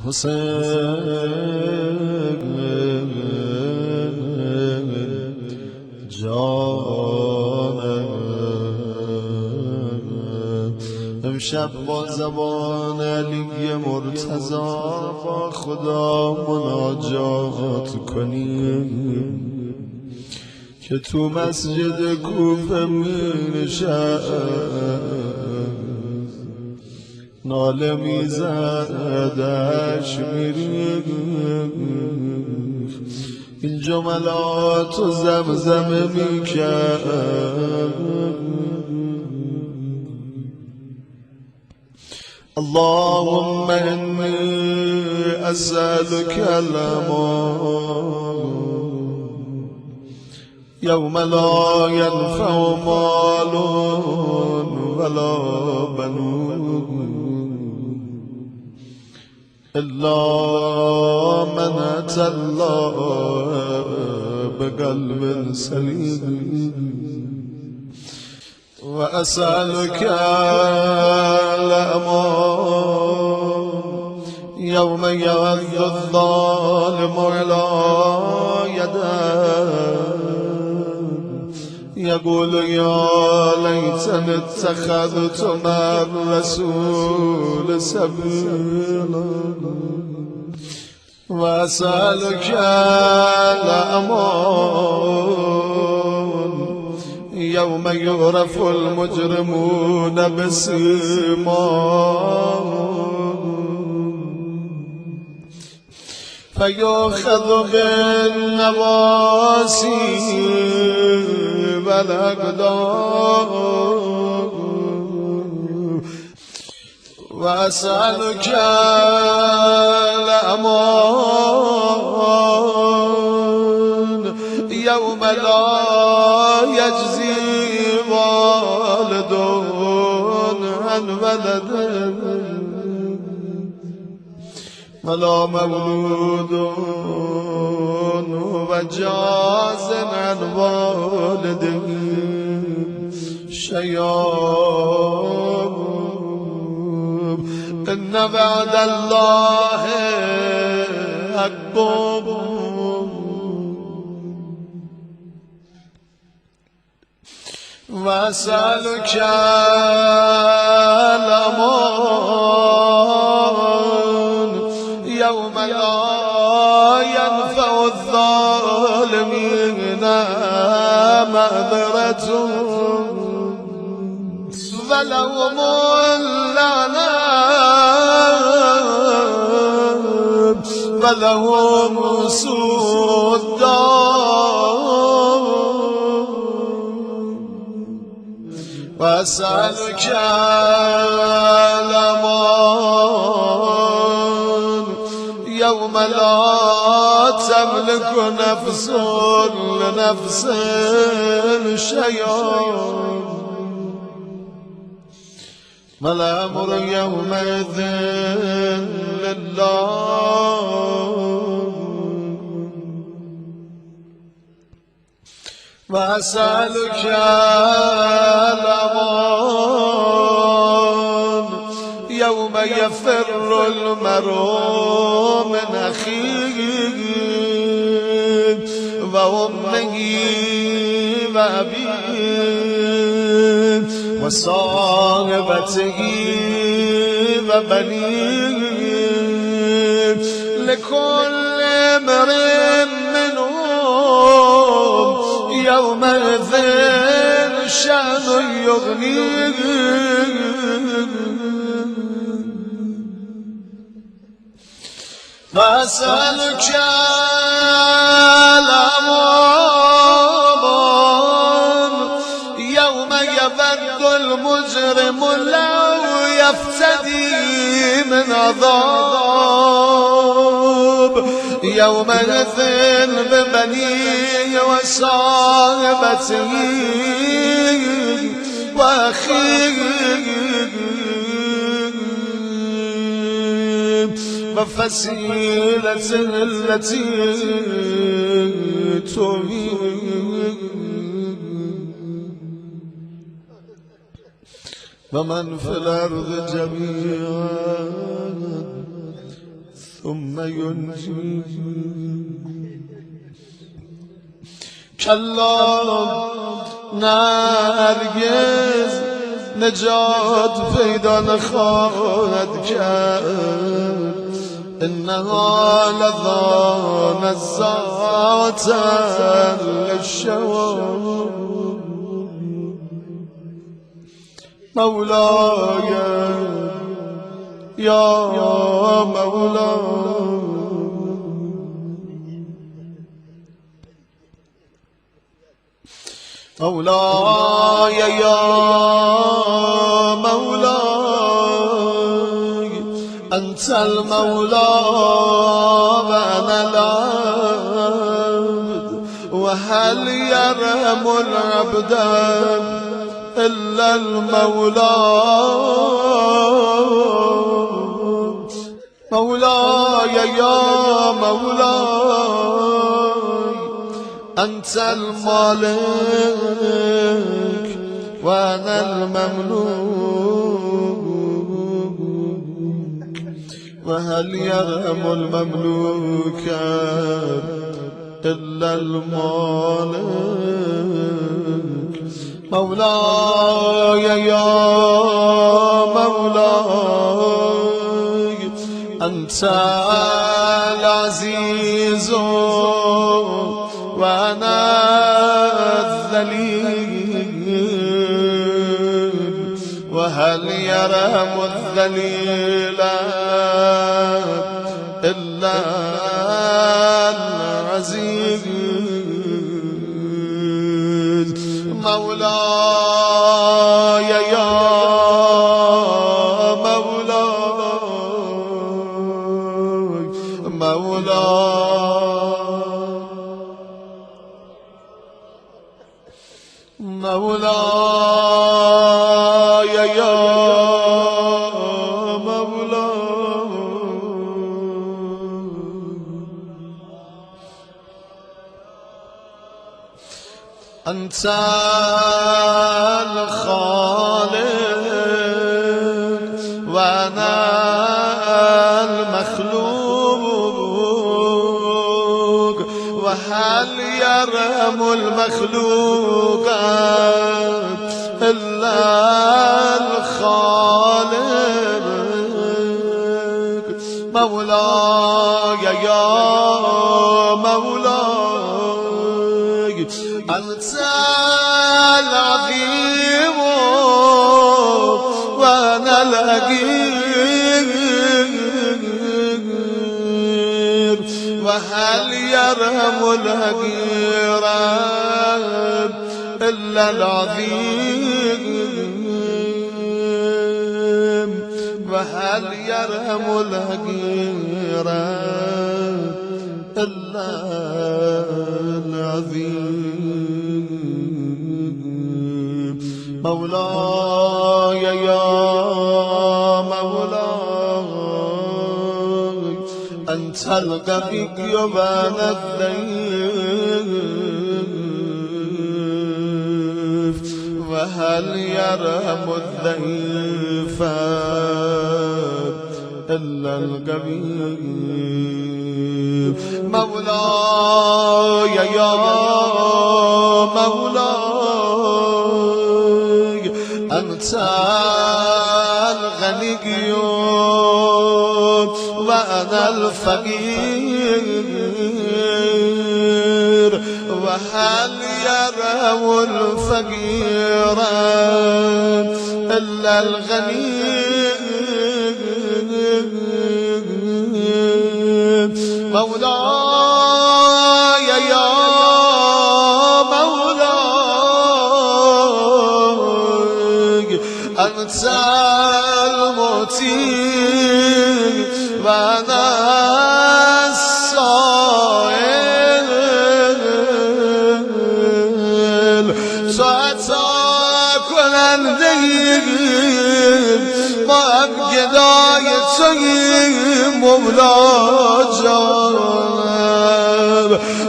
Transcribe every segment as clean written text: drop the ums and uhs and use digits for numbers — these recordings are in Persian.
حسین جانم، امشب با زبان علی مرتضی با خدا مناجات کنیم که تو مسجد کوفه می نشست، ناله می زدش می این جملات و زمزمه می کرد. اللهم انی اسألك الامان یوم لا ینفع مال ولا بنون الا من اتى الله بقلب سلیم و اسألك الامان یوم یعض الظالم علی یده یقول یا لیتنی اتخذت مع الرسول سبیلا و اسألک الامان یوم یعرف المجرمون بسیماهم فیؤخذ بالنواصی والأقدام وأسألك الأمان يوم لا يجزي والد عن ولده ولا مولود وجاز عن والده شيئا إن وعد الله حق وأسألك الأمان يوم لا ينفع الظالمين معذرتهم ولهم اللعنة ولهم سوء الدار وأسألك الأمان يوم لا تملك نفس لنفس شيئا والأمر يومئذ لله وأسألك الأمان يوم يفر المرء من أخيه وأمه وأبيه وصاحبته وبنيه لكل امرئ منهم يومئذ شأن يغنيه وأسألك الأمان يوم يبد المجرم لو يفتدي من عذاب يومئذ ببنيه وصاحبته وأخيه وفصيلته التي تؤويه ومن في الأرض جميعا ثم ينجي كلا نرگز نجات پیدا نخواهد کرد انها لظى نزاعة للشوى مولاي يا مولاي مولاي يا مولاي أنت المولى وأنا العبد وهل يرحم العبد إلا المولى مولاي يا مولاي أنت المالك وأنا المملوك وهل يرحم المملوك إلا المالك مولاي يا مولاي أنت العزيز وأنا الذليل وهل يرحم الذليل إلا العزيز مولاي يا مولاي مولاي يا أنت الخالق وأنا المخلوق وهل يرحم المخلوق إلا الخالق مولاي يا مولاي أنت العظيم وأنا الهجير وهل يرحم الهجير إلا العظيم وهل يرحم الهجير إلا العظيم مولاي يا مولاي أنت القوي وأنا الضعيف وهل يرحم الضعيف إلا القوي مولاي يا مولاي أنت الغني وأنا الفقير وهل يرحم الفقير إلا الغني مولاي يا مولاي أنت المعطي وأنا السائل ساعتا کنندگی ما گدای تویی مولا جان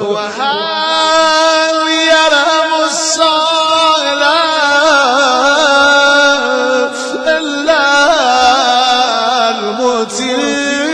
و هل یرحم السائل الا المطیع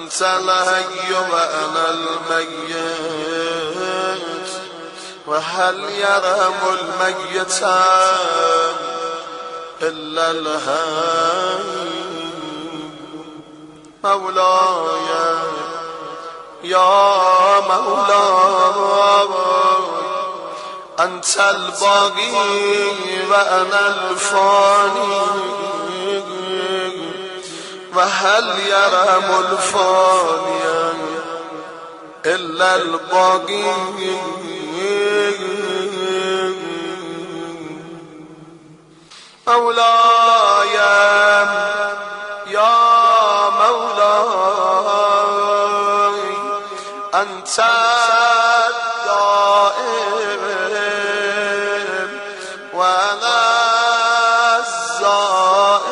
أنت الحي وأنا الميت وهل يرحم الميت إلا الحي مولاي يا مولاي أنت الباقي وأنا الفاني وهل يرحم الفاني إلا الباقي مولاي يا مولاي أنت الدائم وأنا الزائر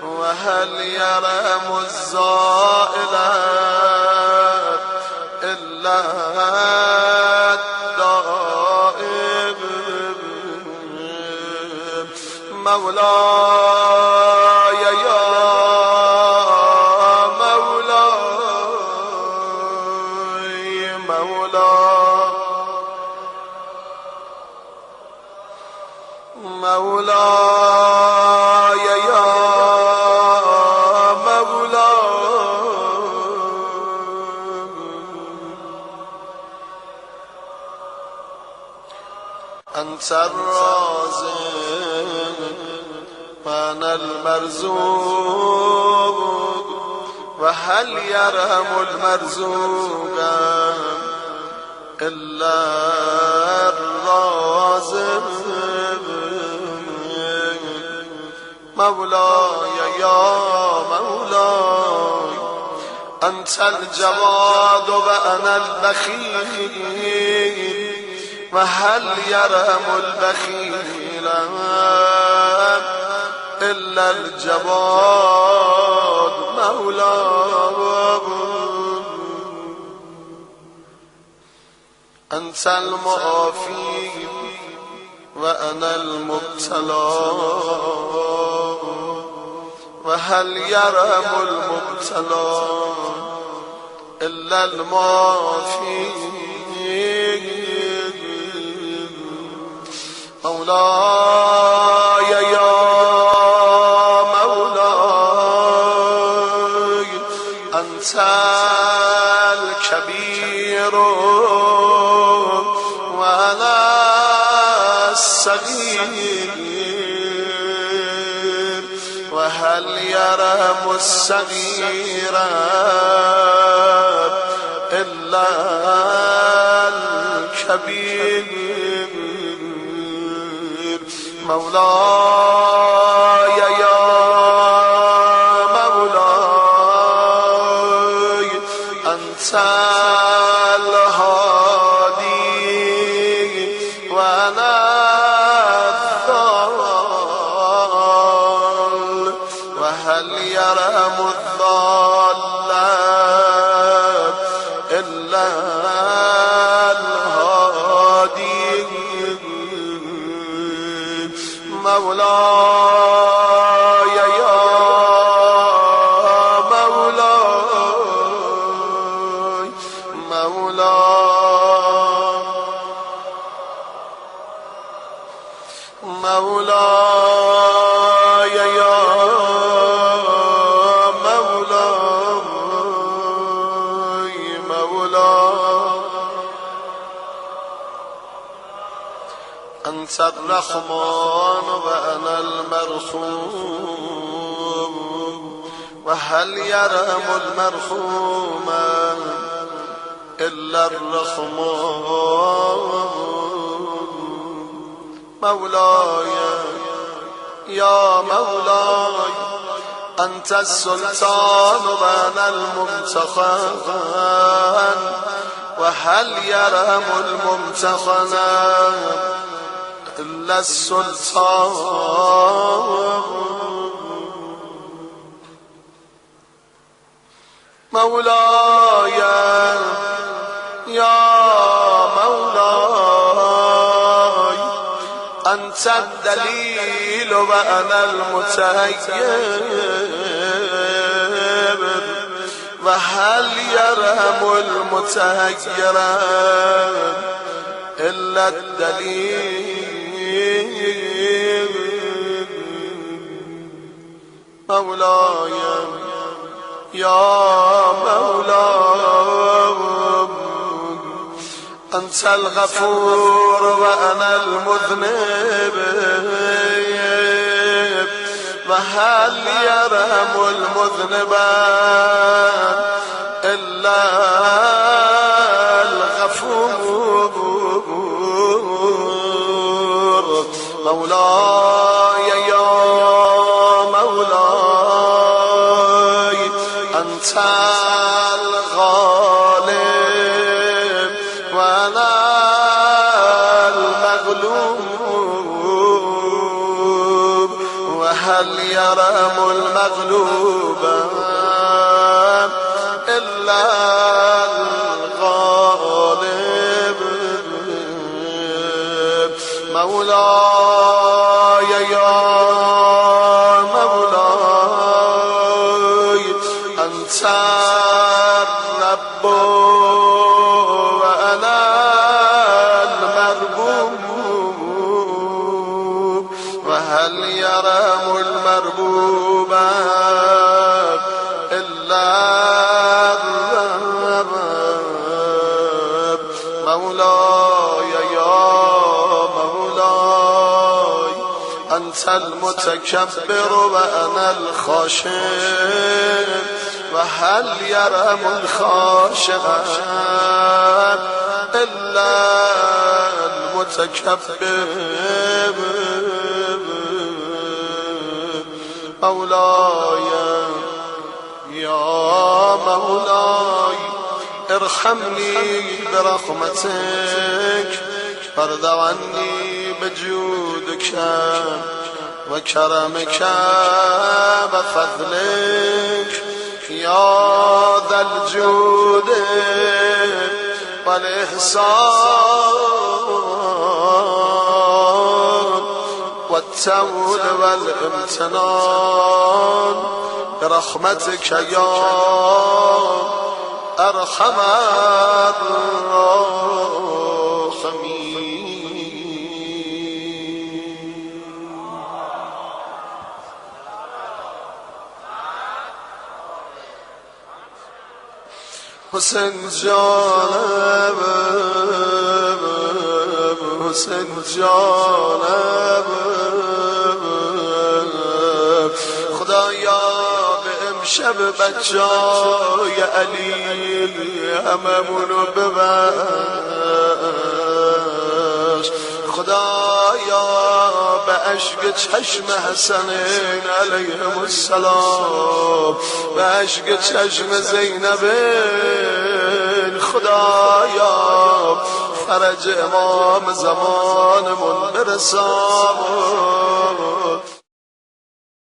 وهل يرحم الزائر إلا الدائم مولاي يا مولاي مولاي يا أنت الرازق وأنا المرزوق وهل يرحم المرزوق إلا الرازق مولاي يا مولاي أنت الجواد وأنا البخيل وهل يرحم البخيل إلا الجواد مولاي أنت المعافي وأنا المبتلى وهل يرحم المبتلى إلا المعافي مولاي يا مولاي أنت الكبير وأنا الصغير وهل يرحم الصغير إلا الكبير مولاي يا مولاي أنت الهادي وأنا الضال وهل يرحم الضال إلا الهادي مولاي يا مولاي مولاي يا مولاي أنت الرحمن وأنا المرحوم وهل يرحم المرحوم إلا الرحمن مولاي يا مولاي أنت السلطان وأنا الممتحن وهل يرحم الممتحن إلا السلطان مولاي يا مولاي أنت الدليل وأنا المتهيئ وهل يرهم المتهيرا إلا الدليل مولاي يا مولاي أنت الغفور وأنا المذنب وهل يرهم المذنب إلا الغفور مولاي يا مولاي أنت الغالب وأنا المغلوب وهل يرم المغلوب إلا الغالب مولاي يا مولاي أنت الرب وأنا المربوب وهل يرم المربوب إلا الرب مولاي يا مولاي أنت المتكبر وأنا الخاشع وهل يرم الخاشع إلا المتكبر مولاي يا مولاي ارحمني برحمتك وارض عني بجودك وكرمك وفضلك يا ذا الجود والإحسان والتول والامتنان برحمتك يا أرحم الراحمين حسین جانم حسین جانم خدایا به امشب بچای علی هممونو ببخش خدایا به عشق چشم حسنین علیهم السلام به عشق چشم زینبین خدایا فرج امام زمانمون برسان